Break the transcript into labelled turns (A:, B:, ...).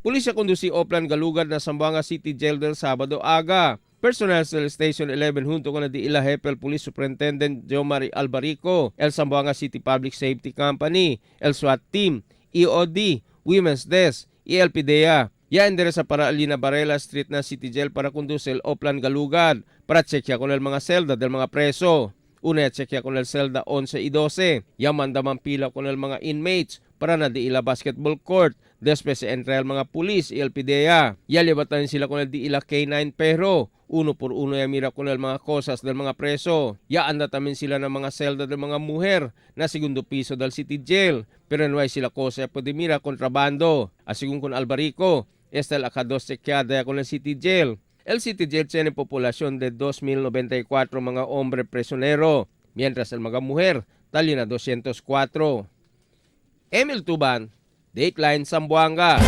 A: Pulisya conducí Oplan Galugad na Zamboanga City Jail del Sabado aga. Personnel sa Station 11 junto con el Ila Jefe el Police Superintendent Jomari Albarico, el Zamboanga City Public Safety Company, el SWAT Team, EOD, Women's Desk y el PIDEA. Ya endereza para Alina Varela Street na City Jail para conduce el Oplan Galugad para chequear con el mga celda del mga preso. Una chequear con el celda 11 y 12. Ya mandaman pila con el mga inmates para na Ila Basketball Court. Después se entra el mga pulis y el PIDEA. Ya libatan sila con el Ila K9 pero uno por uno ya mira con el mga cosas del mga preso. Ya anda también sila ng mga celda del mga mujer na segundo piso del City Jail. Pero no hay sila cosa pwede mira kontrabando. Asigun con Albarico, esta la kados chequeada con el City Jail. El City Jail tiene población de 2,094 mga hombre presonero, mientras el mga mujer tali na 204. Emil Tuban, Dateline Zamboanga.